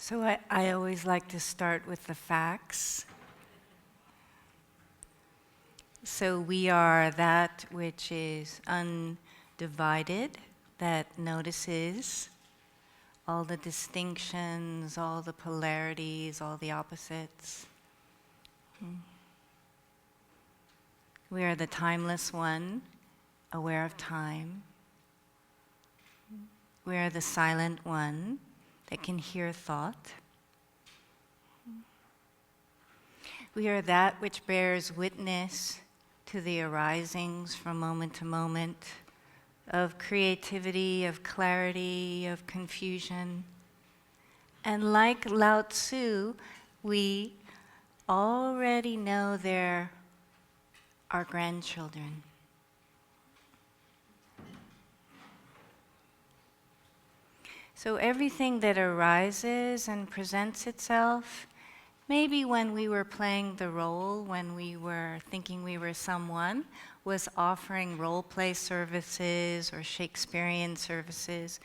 So I always like to start with the facts. So we are that which is undivided, that notices all the distinctions, all the polarities, all the opposites. We are the timeless one, aware of time. We are the silent one that can hear thought. We are that which bears witness to the arisings from moment to moment of creativity, of clarity, of confusion. And like Lao Tzu, we already know they're our grandchildren. So everything that arises and presents itself, maybe when we were playing the role, when we were thinking we were someone, was offering role play services or Shakespearean services.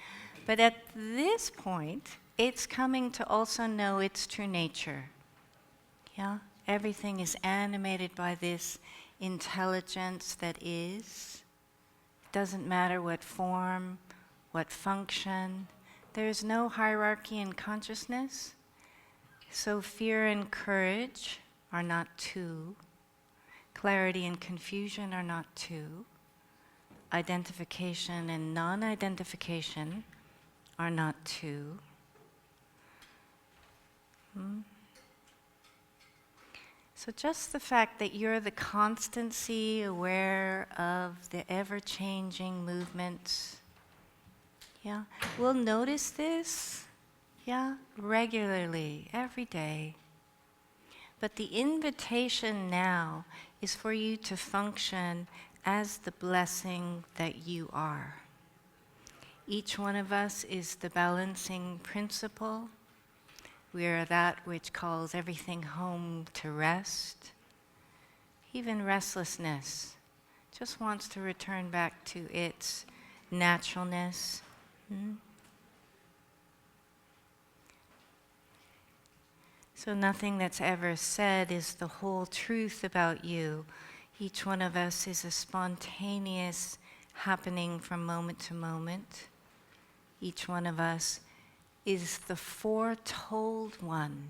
But at this point, it's coming to also know its true nature. Yeah? Everything is animated by this intelligence that is. It doesn't matter what form, what function. There's no hierarchy in consciousness. So fear and courage are not two. Clarity and confusion are not two. Identification and non-identification are not two. So just the fact that you're the constancy aware of the ever-changing movements, yeah, we'll notice this, yeah, regularly, every day. But the invitation now is for you to function as the blessing that you are. Each one of us is the balancing principle. We are that which calls everything home to rest. Even restlessness just wants to return back to its naturalness. So nothing that's ever said is the whole truth about you. Each one of us is a spontaneous happening from moment to moment. Each one of us is the foretold one,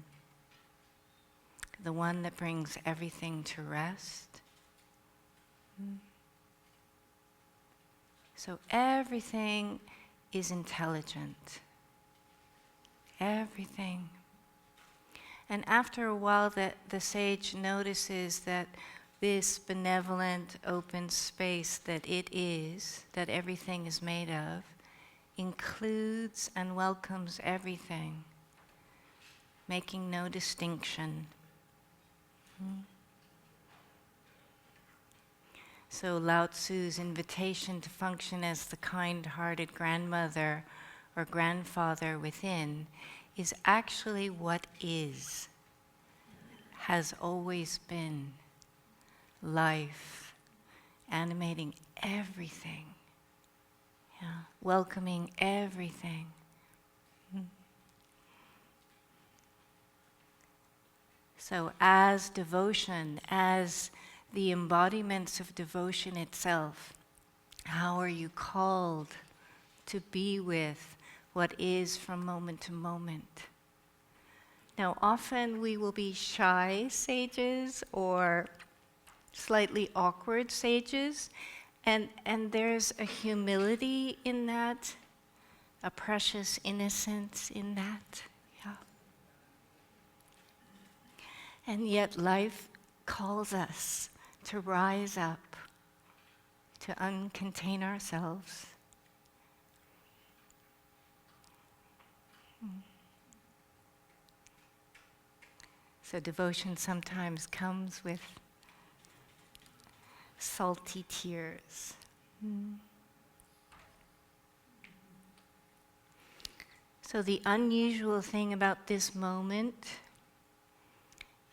the one that brings everything to rest. So everything is intelligent. Everything. And after a while, the sage notices that this benevolent open space that it is, that everything is made of, includes and welcomes everything, making no distinction. So Lao Tzu's invitation to function as the kind-hearted grandmother or grandfather within is actually what is, has always been, life, animating everything, yeah, welcoming everything. So as devotion, as the embodiments of devotion itself, how are you called to be with what is from moment to moment? Now, often we will be shy sages or slightly awkward sages, and there's a humility in that, a precious innocence in that, yeah. And yet life calls us to rise up, to uncontain ourselves. So devotion sometimes comes with salty tears. So the unusual thing about this moment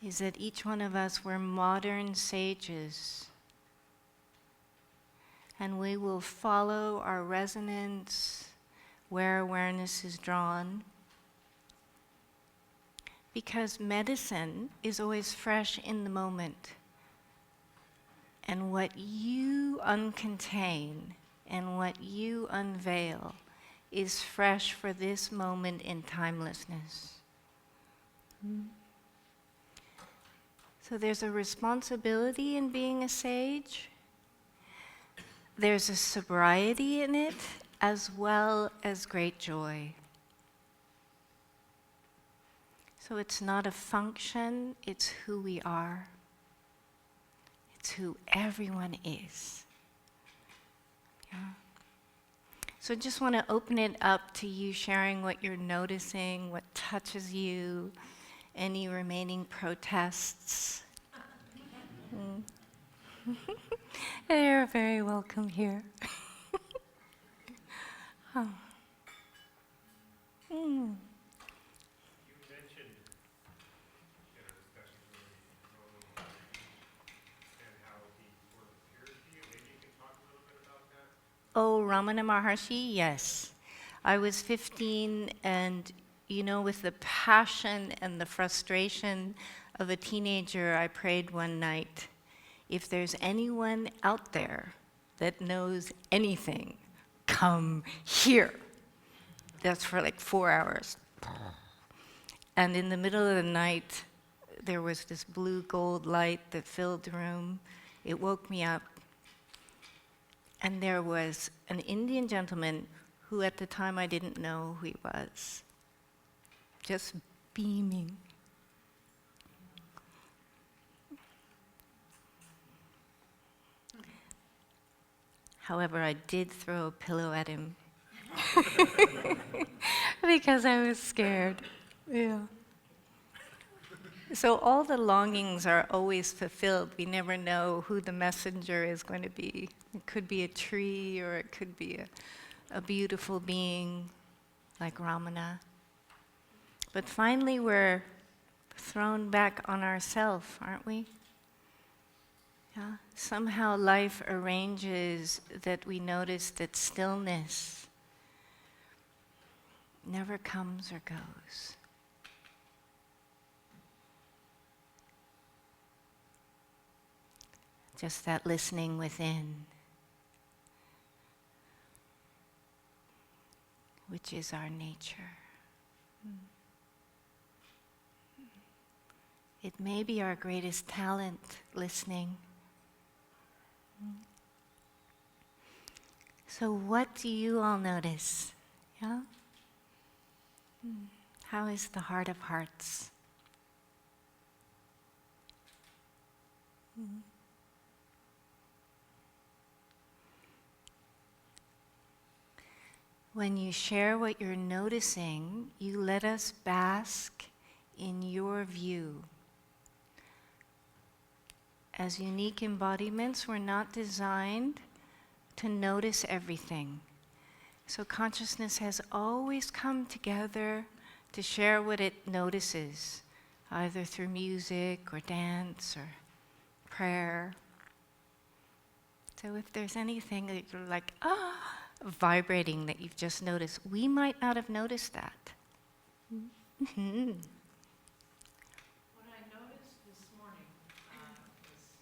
is that each one of us, we're modern sages. And we will follow our resonance where awareness is drawn. Because medicine is always fresh in the moment. And what you uncontain and what you unveil is fresh for this moment in timelessness. So there's a responsibility in being a sage. There's a sobriety in it, as well as great joy. So it's not a function, it's who we are. It's who everyone is. Yeah. So I just want to open it up to you sharing what you're noticing, what touches you, any remaining protests. You're very welcome here. Oh. You mentioned in our discussion earlier and how he sort of appeared to you. Maybe you could talk a little bit about that? Oh, Ramana Maharshi, yes. I was 15, and with the passion and the frustration of a teenager, I prayed one night, if there's anyone out there that knows anything, come here. That's for like 4 hours. And in the middle of the night, there was this blue gold light that filled the room. It woke me up. And there was an Indian gentleman who at the time I didn't know who he was, just beaming. However, I did throw a pillow at him because I was scared. Yeah. So all the longings are always fulfilled. We never know who the messenger is going to be. It could be a tree, or it could be a beautiful being like Ramana. But finally we're thrown back on ourselves, aren't we? Yeah? Somehow life arranges that we notice that stillness never comes or goes. Just that listening within, which is our nature. It may be our greatest talent, listening. So what do you all notice? Yeah? How is the heart of hearts? When you share what you're noticing, you let us bask in your view. As unique embodiments, we're not designed to notice everything. So consciousness has always come together to share what it notices, either through music or dance or prayer. So if there's anything that you're like, vibrating that you've just noticed, we might not have noticed that. Mm-hmm. What I noticed this morning was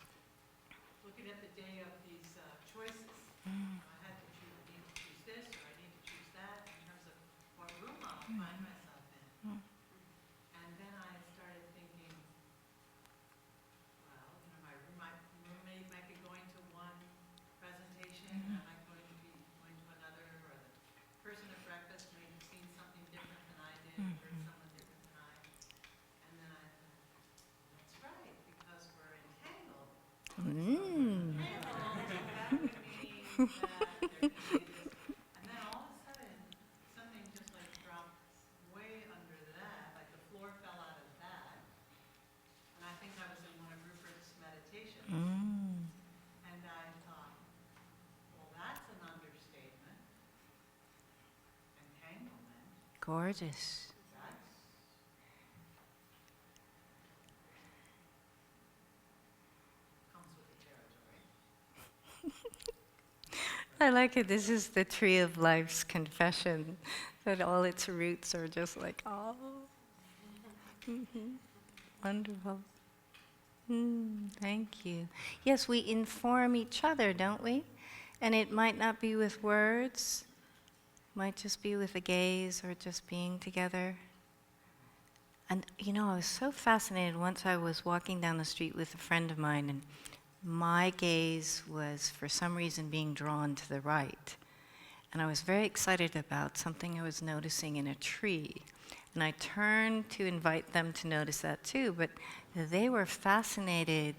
looking at the day of these choices. I had to choose, I need to choose this, or I need to choose that in terms of what room I'll find myself in. And then I started thinking, well, my roommate might be going to one presentation, and I might going to be going to another, or the person at breakfast may have seen something different than I did, or heard someone different than I. And then I thought, that's right, because we're entangled. Mm. That would mean that there can be this. And then all of a sudden, something just like dropped way under that, like the floor fell out of that. And I think I was in one of Rupert's meditations. And I thought, well, that's an understatement. Entanglement. Gorgeous. That's comes with the territory. I like it. This is the tree of life's confession, that all its roots are just like, Wonderful. Thank you. Yes, we inform each other, don't we? And it might not be with words, might just be with a gaze or just being together. And I was so fascinated. Once I was walking down the street with a friend of mine, and my gaze was, for some reason, being drawn to the right. And I was very excited about something I was noticing in a tree. And I turned to invite them to notice that too, but they were fascinated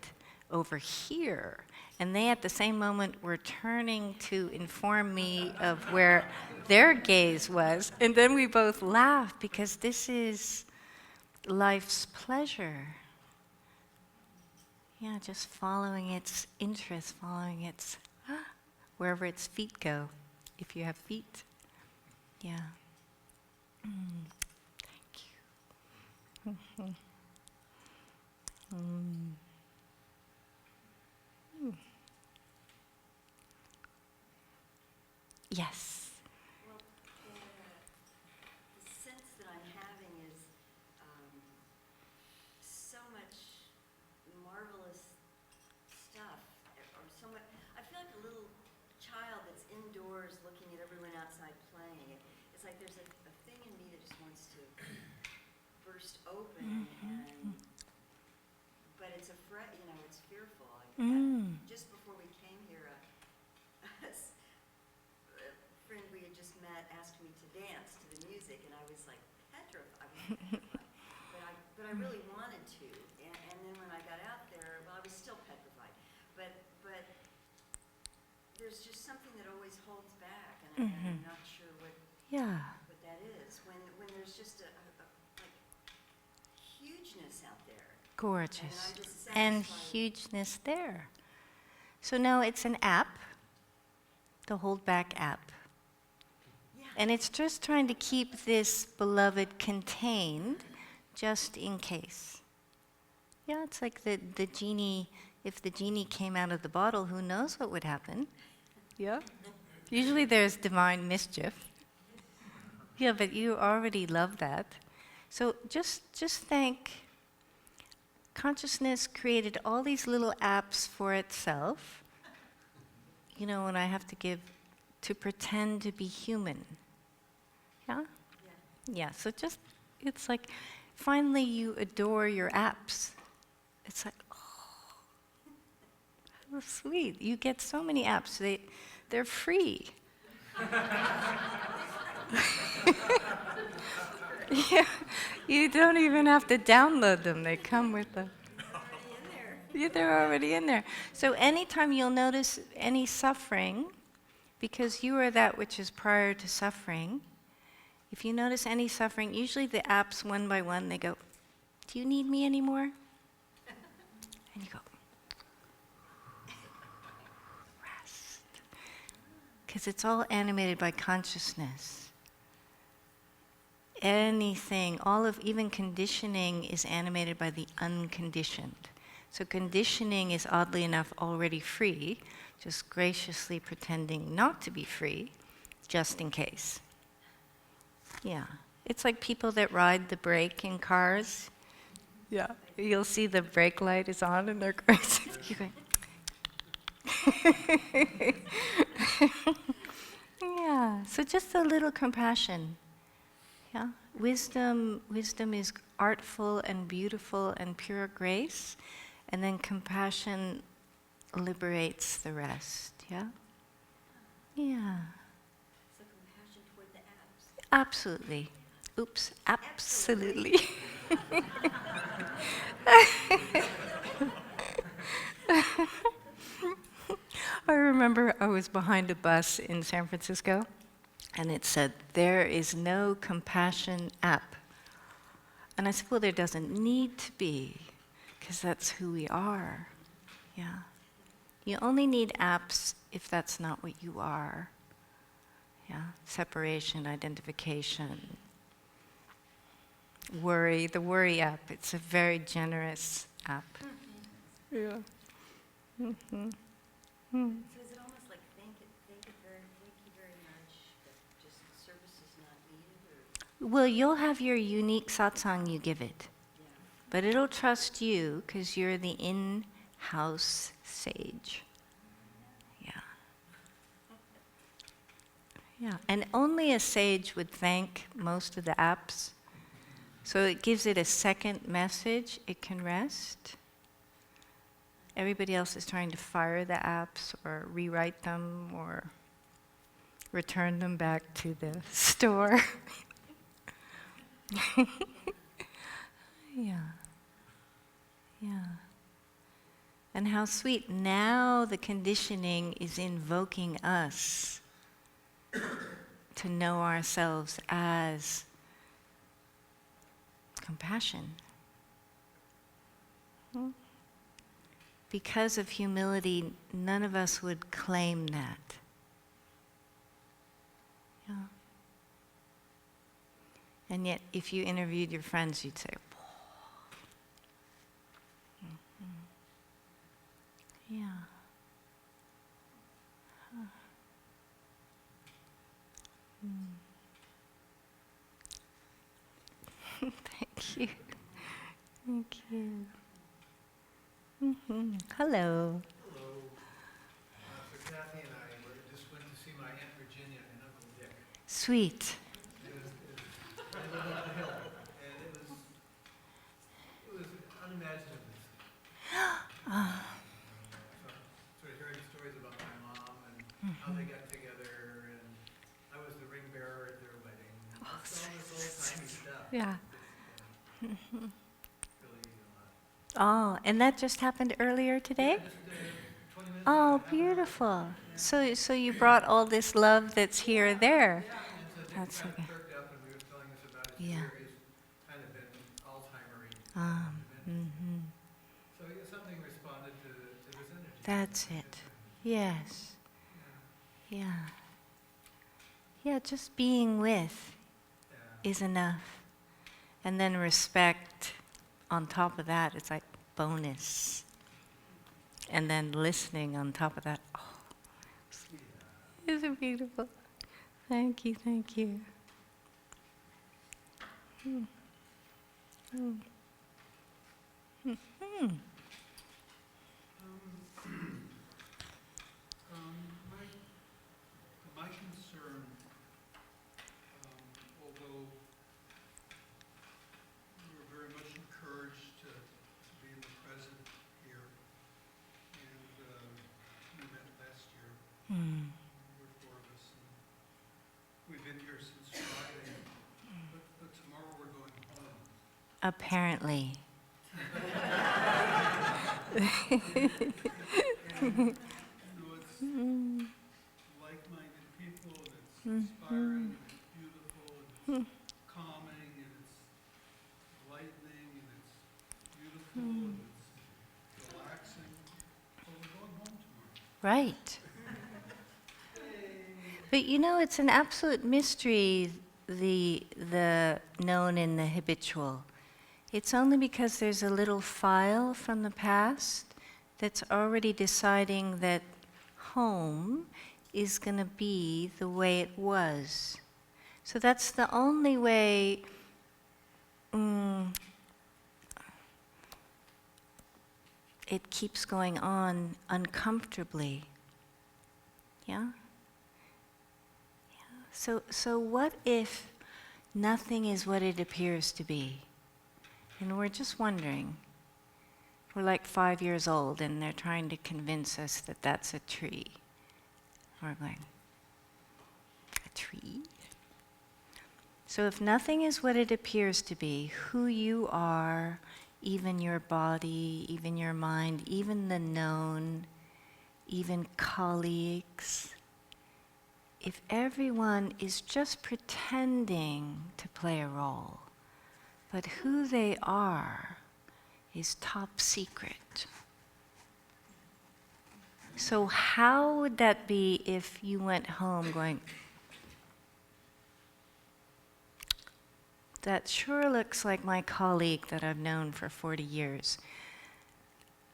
over here. And they, at the same moment, were turning to inform me of where their gaze was. And then we both laughed, because this is life's pleasure. Yeah, just following its interest, following its, wherever its feet go, if you have feet. Yeah. Thank you. Yes. Well, the sense that I'm having is so much marvelous stuff, or so much. I feel like a little child that's indoors looking at everyone outside playing. It's like there's a thing in me that just wants to burst open, but it's it's fearful. Just before we came here, a friend we had just met asked me to dance to the music, and I was like petrified. But I really wanted to. And then when I got out there, well, I was still petrified. But there's just something that always holds back, and I'm not sure what that is. When there's just a like hugeness out there. Gorgeous. And I'm just And satisfied. hugeness there. So no, it's an app, the Hold Back app. Yeah. And it's just trying to keep this beloved contained, just in case. Yeah, it's like the genie, if the genie came out of the bottle, who knows what would happen? Yeah. Usually there's divine mischief. Yeah, but you already love that. So just think, consciousness created all these little apps for itself. When I have to pretend to be human. Yeah? Yeah, so it's like, finally you adore your apps. It's like, oh, how sweet. You get so many apps, they're free. Yeah, you don't even have to download them. They come with them. Yeah, they're already in there. So anytime you'll notice any suffering, because you are that which is prior to suffering, if you notice any suffering, usually the apps, one by one, they go, do you need me anymore? And you go, rest. Because it's all animated by consciousness. Anything, even conditioning is animated by the unconditioned. So conditioning is, oddly enough, already free, just graciously pretending not to be free, just in case. Yeah. It's like people that ride the brake in cars. Yeah. You'll see the brake light is on and they're going, you're going. Yeah. So just a little compassion. Yeah. Wisdom is artful and beautiful and pure grace, and then compassion liberates the rest. Yeah? Yeah. So compassion toward the apps. Absolutely. Oops, absolutely. I remember I was behind a bus in San Francisco, and it said, there is no compassion app. And I said, well, there doesn't need to be, because that's who we are. Yeah. You only need apps if that's not what you are. Yeah. Separation, identification. Worry, the worry app, it's a very generous app. Yeah. Mm-hmm. So is it almost like thank you very much, but just service is not needed, or? Well, you'll have your unique satsang you give it. Yeah. But it'll trust you because you're the in-house sage. Yeah. Yeah, and only a sage would thank most of the apps. So it gives it a second message, it can rest. Everybody else is trying to fire the apps or rewrite them or return them back to the store. Yeah. Yeah. And how sweet. Now the conditioning is invoking us to know ourselves as compassion. Because of humility, none of us would claim that. Yeah. And yet, if you interviewed your friends, you'd say, yeah. Huh. Thank you. Thank you. Hello. Hello. So Kathy and I just went to see my Aunt Virginia and Uncle Dick. Sweet. I live up the hill, and it was unimaginable. So I heard stories about my mom and how they got together, and I was the ring bearer at their wedding. It's all this old-timey stuff. Yeah. Really, Oh, and that just happened earlier today? just 20 minutes Oh, ago, half an hour. beautiful. So you brought all this love that's here there. Yeah, and so Dick That's kind okay. of perked up and he was telling us about his Yeah. year. He's kind of been Alzheimer-y. So yeah, something responded to his energy. That's it. Yes. Yeah. Yeah, just being with Yeah. is enough. And then respect on top of that, it's like bonus. And then listening on top of that, oh, isn't it beautiful? Thank you, thank you. My concern, although we're very much encouraged to be in the present here, and we met last year, there were four of us, and we've been here since Friday, but tomorrow we're going home. Apparently. It's like-minded people, and it's inspiring, and it's beautiful, and it's calming, and it's enlightening, and it's beautiful, and it's relaxing. So we're going home tomorrow. Right. But you know, it's an absolute mystery, the known and the habitual. It's only because there's a little file from the past that's already deciding that home is going to be the way it was. So that's the only way it keeps going on uncomfortably. Yeah? So what if nothing is what it appears to be? And we're just wondering. We're like 5 years old and they're trying to convince us that that's a tree. We're going, a tree? So if nothing is what it appears to be, who you are, even your body, even your mind, even the known, even colleagues, if everyone is just pretending to play a role, but who they are is top secret. So how would that be if you went home going, that sure looks like my colleague that I've known for 40 years,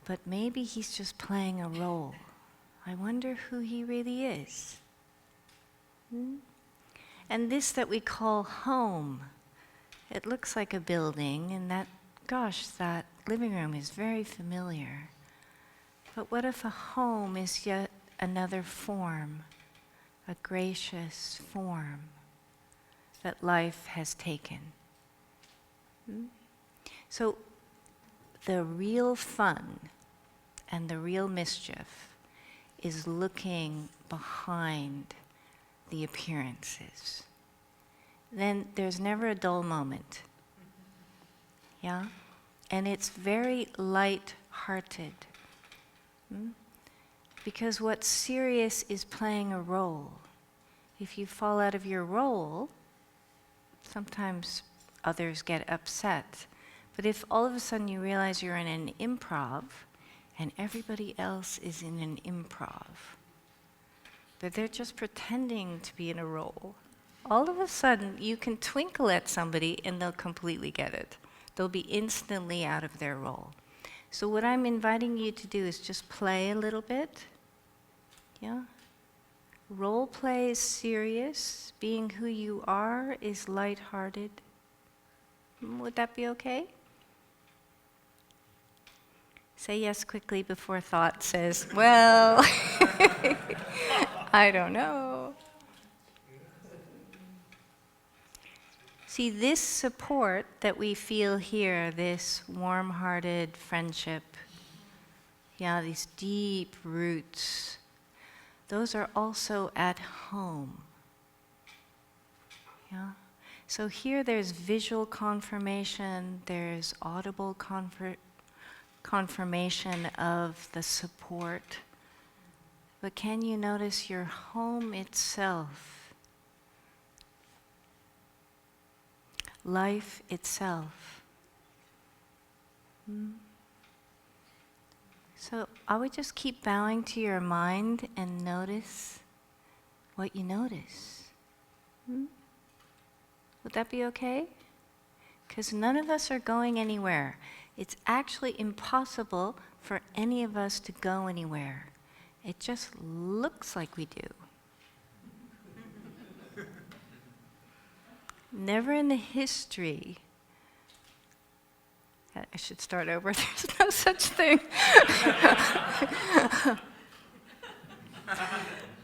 but maybe he's just playing a role. I wonder who he really is. And this that we call home, it looks like a building, and that gosh, that living room is very familiar. But what if a home is yet another form, a gracious form that life has taken? So the real fun and the real mischief is looking behind the appearances. Then there's never a dull moment. Yeah? And it's very light-hearted. Because what's serious is playing a role. If you fall out of your role, sometimes others get upset. But if all of a sudden you realize you're in an improv, and everybody else is in an improv, but they're just pretending to be in a role, all of a sudden you can twinkle at somebody and they'll completely get it. They'll be instantly out of their role. So what I'm inviting you to do is just play a little bit. Yeah? Role play is serious. Being who you are is lighthearted. Would that be okay? Say yes quickly before thought says, well, I don't know. See, this support that we feel here, this warm-hearted friendship, yeah, these deep roots, those are also at home. Yeah? So here there's visual confirmation, there's audible confirmation of the support. But can you notice your home itself? Life itself. So I would just keep bowing to your mind and notice what you notice. Would that be okay? Because none of us are going anywhere. It's actually impossible for any of us to go anywhere. It just looks like we do. Never in the history. I should start over. There's no such thing.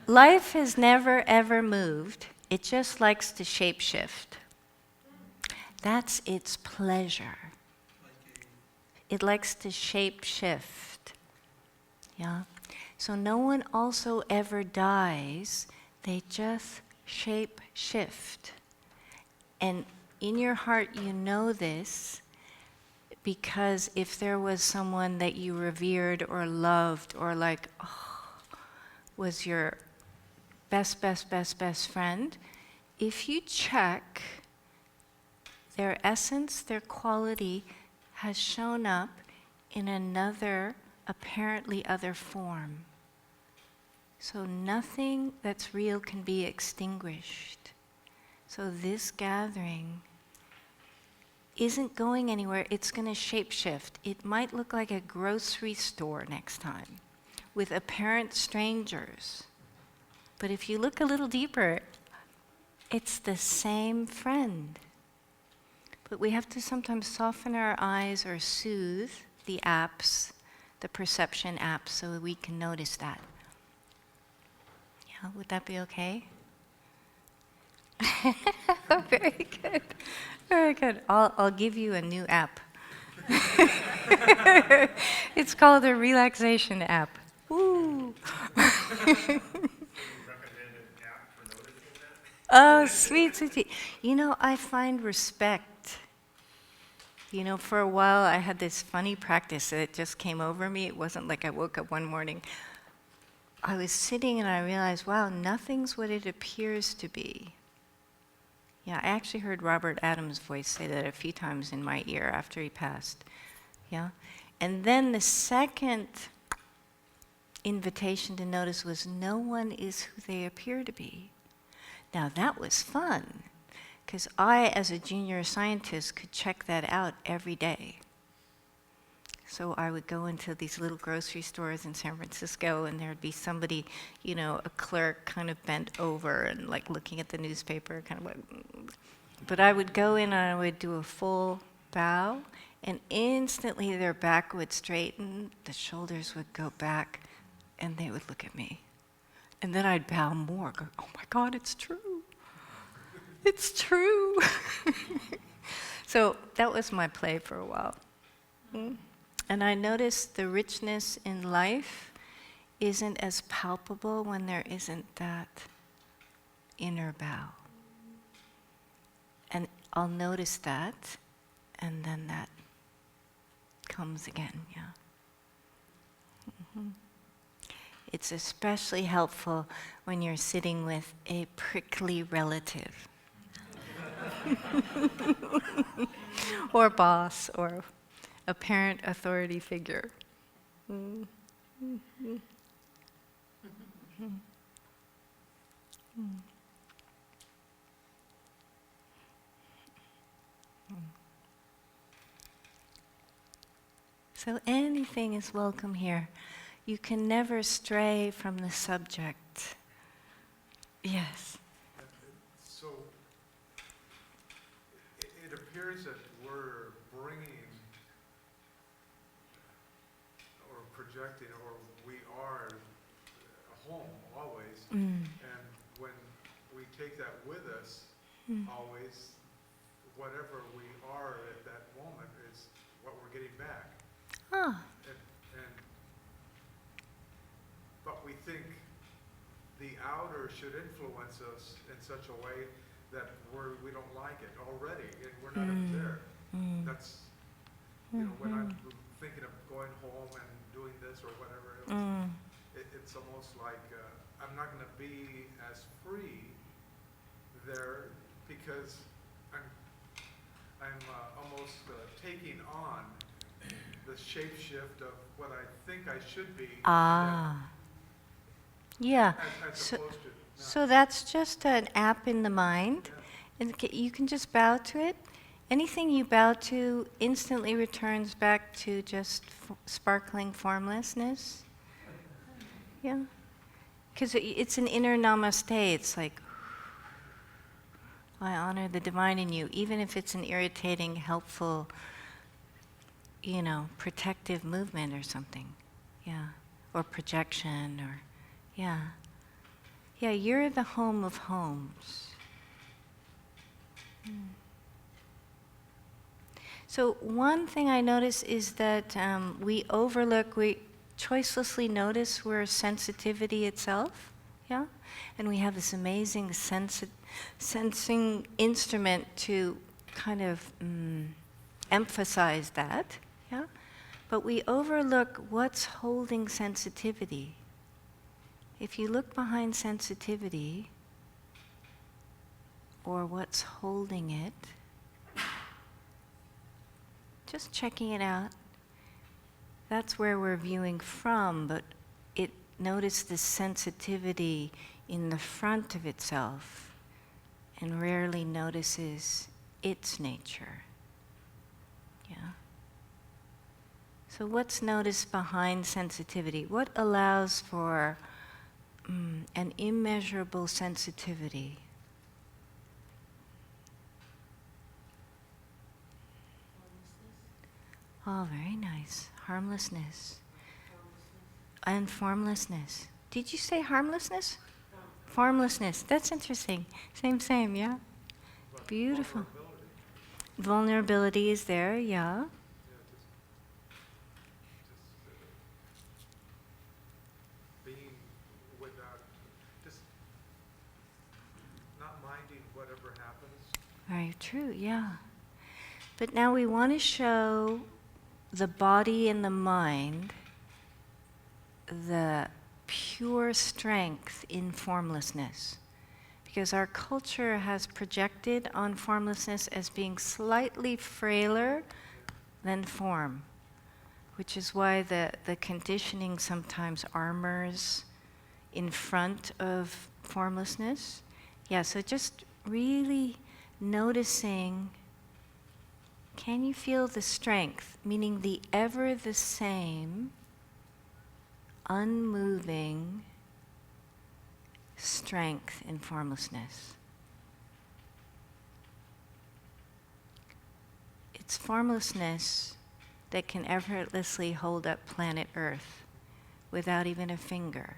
Life has never ever moved. It just likes to shapeshift. That's its pleasure. It likes to shapeshift. Yeah? So no one also ever dies. They just shapeshift. And in your heart you know this, because if there was someone that you revered or loved or like, was your best friend, if you check, their essence, their quality has shown up in another, apparently other form. So nothing that's real can be extinguished. So this gathering isn't going anywhere, it's going to shapeshift. It might look like a grocery store next time with apparent strangers. But if you look a little deeper, it's the same friend. But we have to sometimes soften our eyes or soothe the apps, the perception apps, so that we can notice that. Yeah, would that be okay? Very good. Very good. I'll give you a new app. It's called the Relaxation app. Woo! Oh, sweet. You know, I find respect. You know, for a while I had this funny practice that just came over me. It wasn't like I woke up one morning. I was sitting and I realized, wow, nothing's what it appears to be. Yeah, I actually heard Robert Adams' voice say that a few times in my ear after he passed. Yeah? And then the second invitation to notice was, no one is who they appear to be. Now that was fun, because I, as a junior scientist, could check that out every day. So I would go into these little grocery stores in San Francisco, and there'd be somebody, you know, a clerk kind of bent over and like looking at the newspaper, kind of like. But I would go in and I would do a full bow, And instantly their back would straighten, the shoulders would go back, and they would look at me. And then I'd bow more, go, oh my God, it's true. It's true. So that was my play for a while. And I noticed the richness in life isn't as palpable when there isn't that inner bow. And I'll notice that, and then that comes again, yeah. It's especially helpful when you're sitting with a prickly relative. Or boss, or a parent authority figure. So anything is welcome here. You can never stray from the subject. Yes. So it appears that we're bringing or projecting, or we are home always. And when we take that with us, always, whatever we are at that moment is what we're getting back. Ah. But we think the outer should influence us in such a way that we don't like it already, and we're not up there. That's, when I'm thinking of going home and doing this or whatever else, it's almost like I'm not going to be as free there because I'm almost taking on the shape shift of what I think I should be. Yeah. As So, opposed to so that's just an app in the mind, and you can just bow to it. Anything you bow to instantly returns back to just sparkling formlessness. Yeah. Because it's an inner namaste. It's like, I honor the divine in you, even if it's an irritating, helpful, protective movement or something. Yeah. Or projection, or, yeah. Yeah, you're the home of homes. So one thing I notice is that we choicelessly notice we're sensitivity itself, yeah? And we have this amazing sensing instrument to kind of emphasize that, yeah? But we overlook what's holding sensitivity. If you look behind sensitivity, or what's holding it, just checking it out, that's where we're viewing from, but notice the sensitivity in the front of itself and rarely notices its nature. Yeah. So what's noticed behind sensitivity? What allows for an immeasurable sensitivity? Oh, very nice. Harmlessness. And formlessness. Did you say harmlessness? Formlessness. That's interesting. Same, yeah. Beautiful. Vulnerability is there, yeah. Being without, just not minding whatever happens. Very true, yeah. But now we want to show the body and the mind the pure strength in formlessness. Because our culture has projected on formlessness as being slightly frailer than form, which is why the conditioning sometimes armors in front of formlessness. Yeah, so just really noticing, can you feel the strength, meaning the ever the same, unmoving strength in formlessness? It's formlessness that can effortlessly hold up planet Earth without even a finger.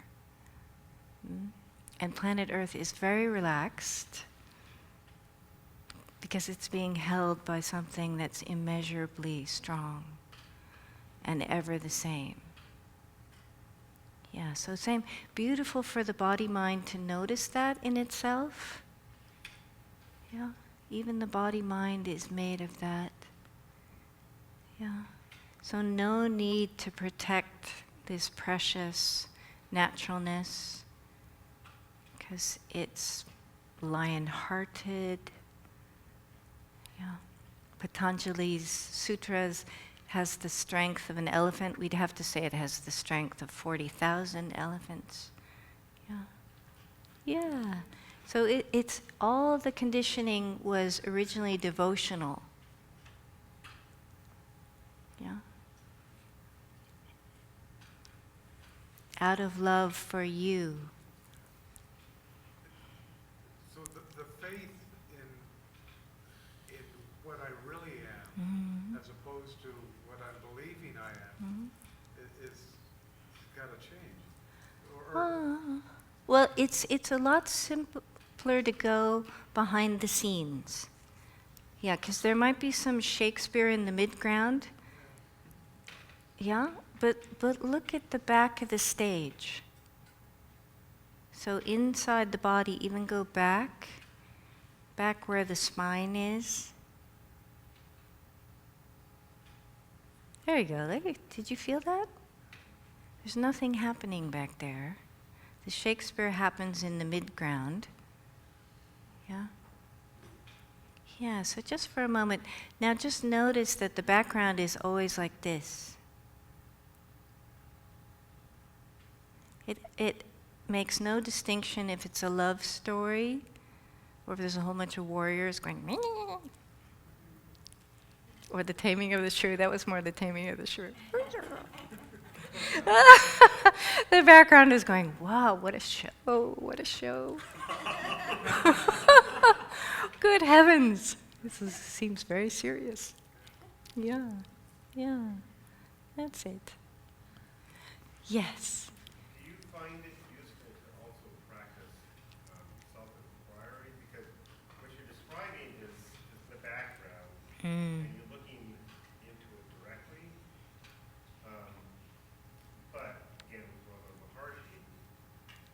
And planet Earth is very relaxed because it's being held by something that's immeasurably strong and ever the same. Yeah, so same, beautiful for the body-mind to notice that in itself. Yeah, even the body-mind is made of that. Yeah, so no need to protect this precious naturalness because it's lion-hearted. Yeah, Patanjali's sutras has the strength of an elephant. We'd have to say it has the strength of 40,000 elephants. Yeah. Yeah. So it's all the conditioning was originally devotional. Yeah. Out of love for you. So the faith in what I really am, as opposed to what I'm believing I am, is got to change. Well, it's a lot simpler to go behind the scenes. Yeah, because there might be some Shakespeare in the midground. Yeah, but look at the back of the stage. So inside the body, even go back where the spine is. There you go. Did you feel that? There's nothing happening back there. The Shakespeare happens in the midground. Yeah? Yeah, so just for a moment. Now just notice that the background is always like this. It makes no distinction if it's a love story or if there's a whole bunch of warriors going or the taming of the shrew. That was more the taming of the shrew. The background is going, wow, what a show, what a show. Good heavens. Seems very serious. Yeah, that's it. Yes. Do you find it useful to also practice self-inquiry? Because what you're describing is the background, and you're looking into it directly. But again, with Ramana Maharshi,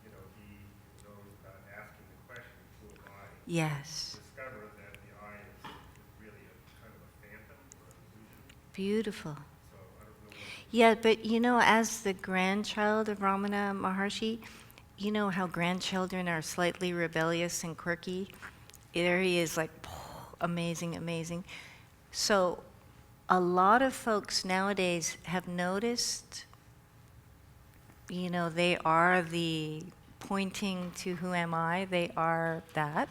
he knows about asking the question, who am I? Yes. Discover that the I is really a kind of a phantom or an illusion. Beautiful. So I don't know what. Yeah, but as the grandchild of Ramana Maharshi, you know how grandchildren are slightly rebellious and quirky? There he is, like, amazing, amazing. So a lot of folks nowadays have noticed, they are the pointing to who am I, they are that.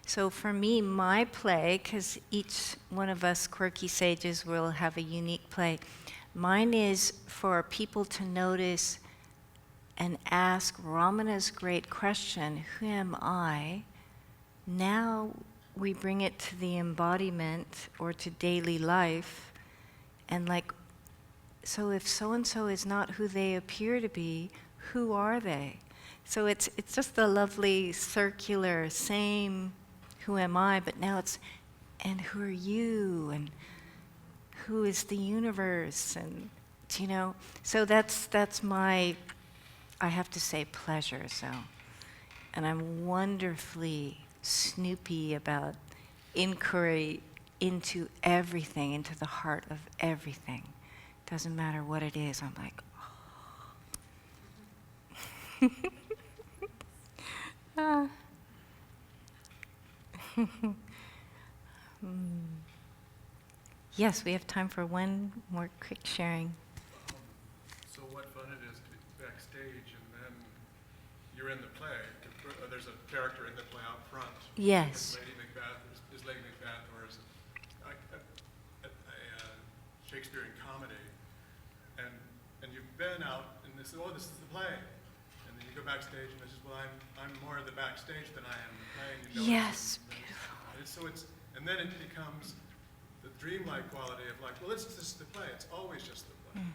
So for me, my play, because each one of us quirky sages will have a unique play, mine is for people to notice and ask Ramana's great question, who am I? Now we bring it to the embodiment or to daily life, and so if so-and-so is not who they appear to be, who are they? So it's just a lovely circular, same who am I, but now it's, and who are you, and who is the universe, and so that's my, I have to say, pleasure. So, and I'm wonderfully snoopy about inquiry into everything, into the heart of everything. Doesn't matter what it is. I'm like, oh. Yes, we have time for one more quick sharing. So what fun it is to be backstage and then you're in the play. There's a character in the play out front. Yes. Lady Macbeth is Lady Macbeth, or is a Shakespearean comedy. And you've been out and this is the play. And then you go backstage and it's just, well, I'm more of the backstage than I am in the play. And you know Yes, beautiful. and then it becomes the dreamlike quality of like, well, it's just the play. It's always just the play.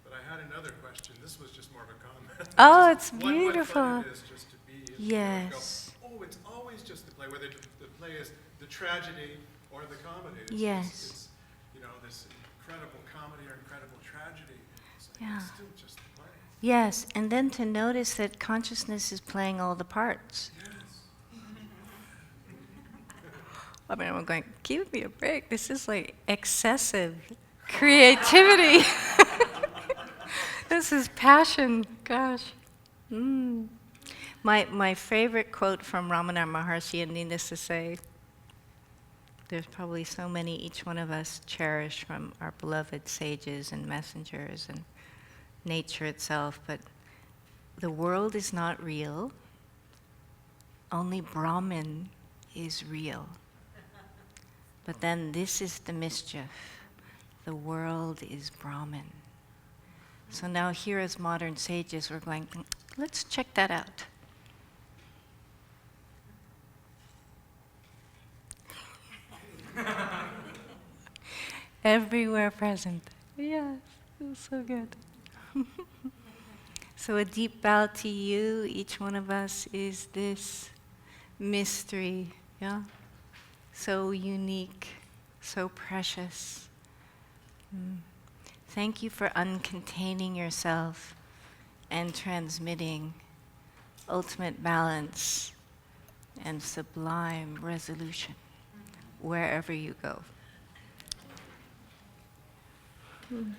But I had another question. This was just more of a comment. Oh, Just it's what beautiful. fun it is just to be in the play and go, Yes. oh, it's always just the play, whether the play is the tragedy or the comedy. Yes. It's, you know, this incredible comedy or incredible tragedy. It's like, Yeah. it's still just the play. Yes, and then to notice that consciousness is playing all the parts. Yes. I mean, I'm going, give me a break. This is like excessive creativity. This is passion. Gosh. My favorite quote from Ramana Maharshi, and needless to say, there's probably so many each one of us cherish from our beloved sages and messengers and nature itself, but the world is not real. Only Brahman is real. But then this is the mischief. The world is Brahman. So now here as modern sages, we're going, let's check that out. Everywhere present. Yes, it's so good. So a deep bow to you. Each one of us is this mystery, yeah? So unique, so precious. Thank you for uncontaining yourself and transmitting ultimate balance and sublime resolution wherever you go. Mm.